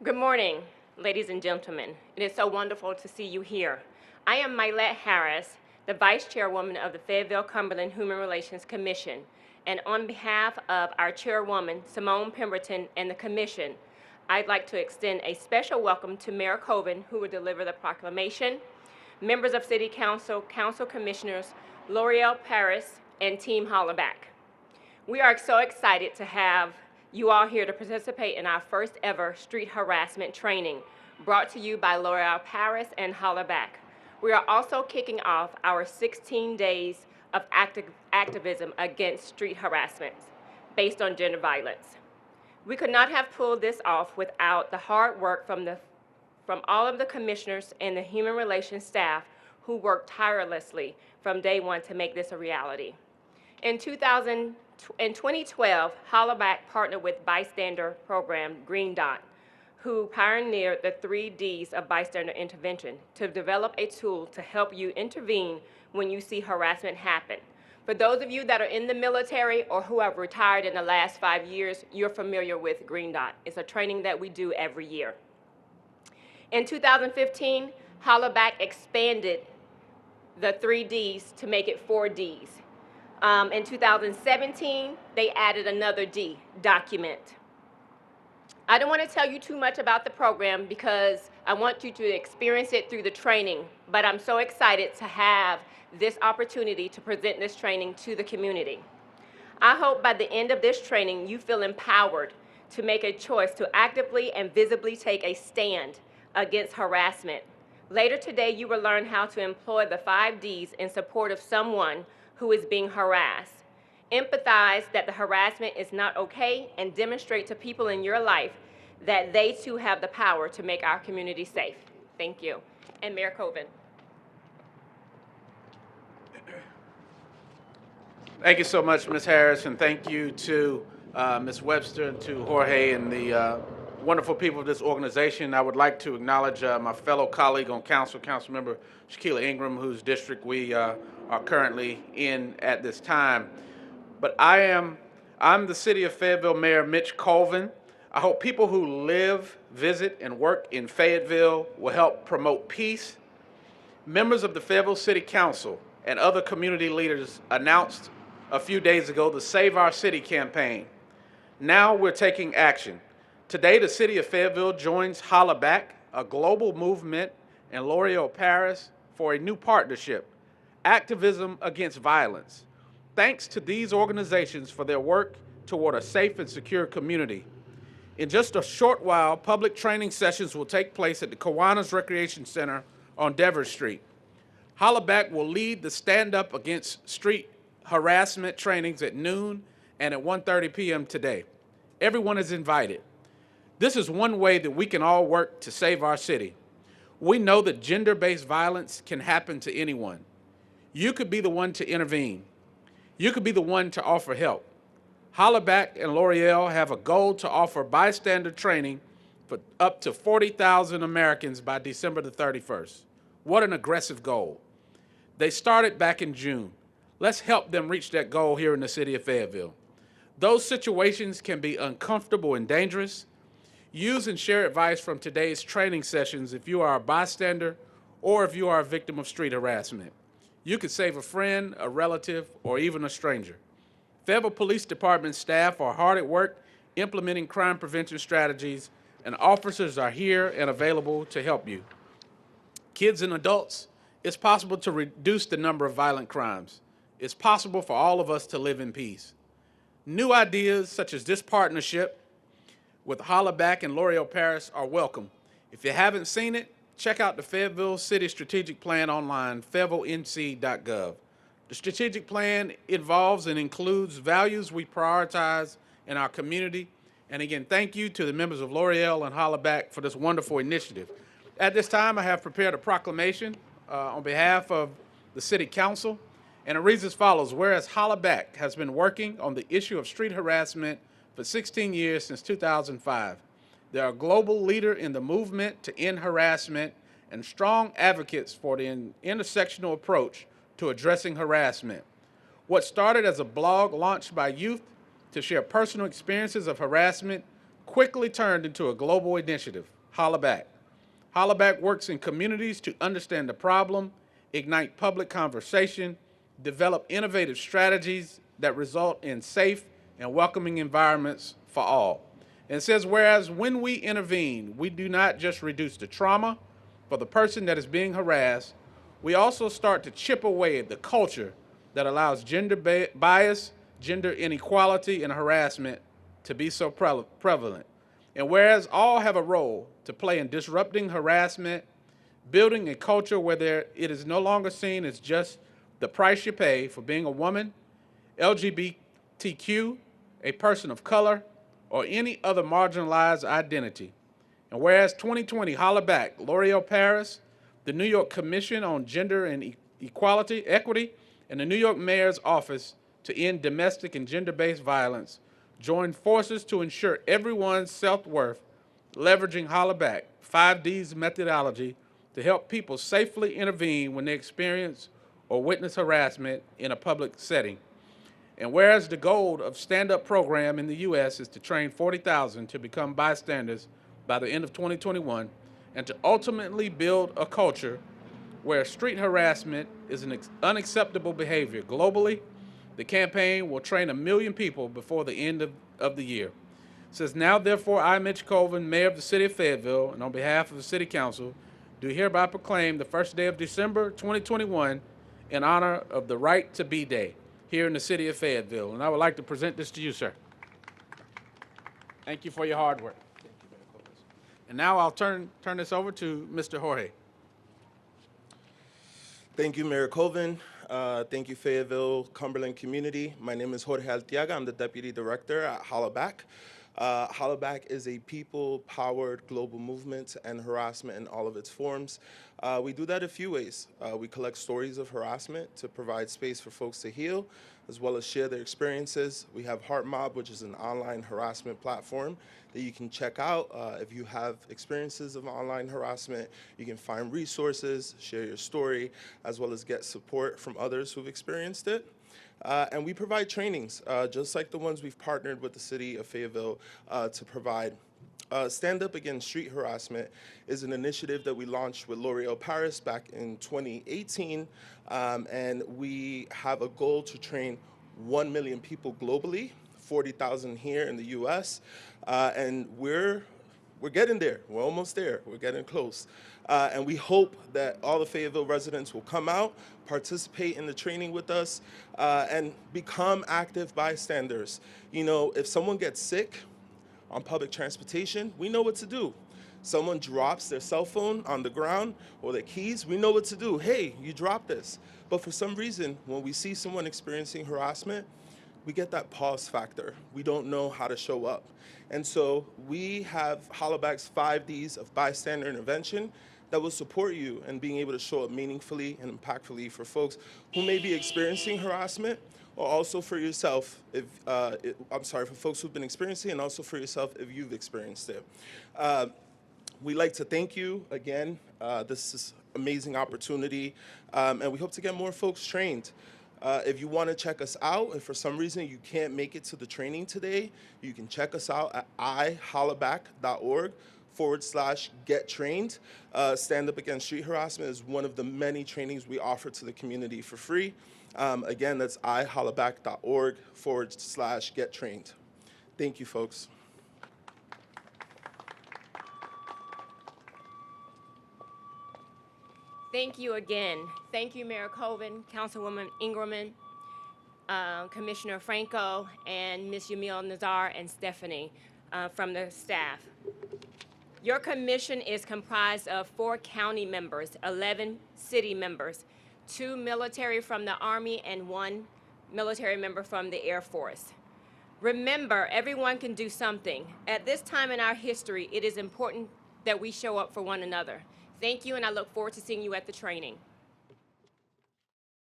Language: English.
Good morning, ladies and gentlemen. It is so wonderful to see you here. I am Mylette Harris, the Vice Chairwoman of the Fayetteville Cumberland Human Relations Commission, and on behalf of our Chairwoman, Simone Pemberton, and the Commission, I'd like to extend a special welcome to Mayor Coven, who will deliver the proclamation, members of City Council, Council Commissioners, L'Oreal Paris, and Team Hollaback. We are so excited to have you all here to participate in our first ever street harassment training, brought to you by L'Oreal Paris and Hollaback. We are also kicking off our 16 days of activism against street harassment based on gender violence. We could not have pulled this off without the hard work from all of the commissioners and the human relations staff who worked tirelessly from day one to make this a reality. In 2012, Hollaback partnered with bystander program Green Dot, who pioneered the 3 Ds of bystander intervention to develop a tool to help you intervene when you see harassment happen. For those of you that are in the military or who have retired in the last 5 years, you're familiar with Green Dot. It's a training that we do every year. In 2015, Hollaback expanded the 3 Ds to make it 4 Ds. In 2017, they added another D, document. I don't want to tell you too much about the program because I want you to experience it through the training, but I'm so excited to have this opportunity to present this training to the community. I hope by the end of this training, you feel empowered to make a choice to actively and visibly take a stand against harassment. Later today, you will learn how to employ the 5 Ds in support of someone who is being harassed. Empathize that the harassment is not okay and demonstrate to people in your life that they too have the power to make our community safe. Thank you. And Mayor Coven. Thank you so much, Ms. Harris, and thank you to Ms. Webster and to Jorge and the wonderful people of this organization. I would like to acknowledge my fellow colleague on council, Councilmember Shaquilla Ingram, whose district we are currently in at this time. But I'm the City of Fayetteville Mayor Mitch Colvin. I hope people who live, visit, and work in Fayetteville will help promote peace. Members of the Fayetteville City Council and other community leaders announced a few days ago the Save Our City campaign. Now we're taking action. Today, the City of Fayetteville joins Hollaback, a global movement, and L'Oreal Paris for a new partnership, Activism Against Violence. Thanks to these organizations for their work toward a safe and secure community. In just a short while, public training sessions will take place at the Kiwanis Recreation Center on Devers Street. Hollaback will lead the Stand Up Against Street Harassment trainings at noon and at 1:30 p.m. today. Everyone is invited. This is one way that we can all work to save our city. We know that gender-based violence can happen to anyone. You could be the one to intervene. You could be the one to offer help. Hollaback and L'Oreal have a goal to offer bystander training for up to 40,000 Americans by December the 31st. What an aggressive goal. They started back in June. Let's help them reach that goal here in the city of Fayetteville. Those situations can be uncomfortable and dangerous. Use and share advice from today's training sessions if you are a bystander or if you are a victim of street harassment. You could save a friend, a relative, or even a stranger. Fayetteville Police Department staff are hard at work implementing crime prevention strategies, and officers are here and available to help you. Kids and adults, it's possible to reduce the number of violent crimes. It's possible for all of us to live in peace. New ideas such as this partnership with Hollaback and L'Oreal Paris are welcome. If you haven't seen it, check out the Fayetteville City Strategic Plan online, fayetteville.nc.gov. The strategic plan involves and includes values we prioritize in our community. And again, thank you to the members of L'Oreal and Hollaback for this wonderful initiative. At this time, I have prepared a proclamation on behalf of the City Council, and it reads as follows. Whereas Hollaback has been working on the issue of street harassment for 16 years since 2005. They are a global leader in the movement to end harassment and strong advocates for the intersectional approach to addressing harassment. What started as a blog launched by youth to share personal experiences of harassment quickly turned into a global initiative, Hollaback. Hollaback works in communities to understand the problem, ignite public conversation, develop innovative strategies that result in safe and welcoming environments for all. And it says, whereas when we intervene, we do not just reduce the trauma for the person that is being harassed, we also start to chip away at the culture that allows gender bias, gender inequality, and harassment to be so prevalent. And whereas all have a role to play in disrupting harassment, building a culture where it is no longer seen as just the price you pay for being a woman, LGBTQ, a person of color, or any other marginalized identity. And whereas 2020 Hollaback, L'Oreal Paris, the New York Commission on Gender and Equity, and the New York Mayor's Office to End Domestic and Gender-Based Violence joined forces to ensure everyone's self-worth, leveraging Hollaback 5D's methodology to help people safely intervene when they experience or witness harassment in a public setting. And whereas the goal of stand-up program in the U.S. is to train 40,000 to become bystanders by the end of 2021, and to ultimately build a culture where street harassment is an unacceptable behavior globally, the campaign will train 1 million people before the end of the year. It says, now therefore I, Mitch Colvin, Mayor of the City of Fayetteville, and on behalf of the City Council, do hereby proclaim the first day of December 2021 in honor of the Right to Be Day here in the City of Fayetteville. And I would like to present this to you, sir. Thank you for your hard work. And now I'll turn this over to Mr. Jorge. Thank you, Mayor Colvin. Thank you, Fayetteville, Cumberland community. My name is Jorge Altiaga. I'm the Deputy Director at Hollaback. Hollaback is a people-powered global movement to end harassment in all of its forms. We do that a few ways. We collect stories of harassment to provide space for folks to heal, as well as share their experiences. We have Heart Mob, which is an online harassment platform that you can check out. If you have experiences of online harassment, you can find resources, share your story, as well as get support from others who've experienced it. And we provide trainings, just like the ones we've partnered with the City of Fayetteville to provide. Stand Up Against Street Harassment is an initiative that we launched with L'Oreal Paris back in 2018, and we have a goal to train 1 million people globally, 40,000 here in the U.S., and we're getting there. We're almost there. We're getting close. And we hope that all the Fayetteville residents will come out, participate in the training with us, and become active bystanders. You know, if someone gets sick on public transportation, we know what to do. Someone drops their cell phone on the ground or their keys, we know what to do. Hey, you dropped this. But for some reason, when we see someone experiencing harassment, we get that pause factor. We don't know how to show up. And so we have Hollaback's 5Ds of bystander intervention that will support you in being able to show up meaningfully and impactfully for folks who may be experiencing harassment, or also for yourself, for folks who've been experiencing, and also for yourself if you've experienced it. We'd like to thank you again. This is an amazing opportunity, and we hope to get more folks trained. If you want to check us out, if for some reason you can't make it to the training today, you can check us out at ihollaback.org/get trained. Stand Up Against Street Harassment is one of the many trainings we offer to the community for free. Again, that's ihollaback.org/get trained. Thank you, folks. Thank you again. Thank you, Mayor Colvin, Councilwoman Ingerman, Commissioner Franco, and Ms. Yamil Nazar and Stephanie from the staff. Your commission is comprised of 4 county members, 11 city members, 2 military from the Army, and 1 military member from the Air Force. Remember, everyone can do something. At this time in our history, it is important that we show up for one another. Thank you, and I look forward to seeing you at the training.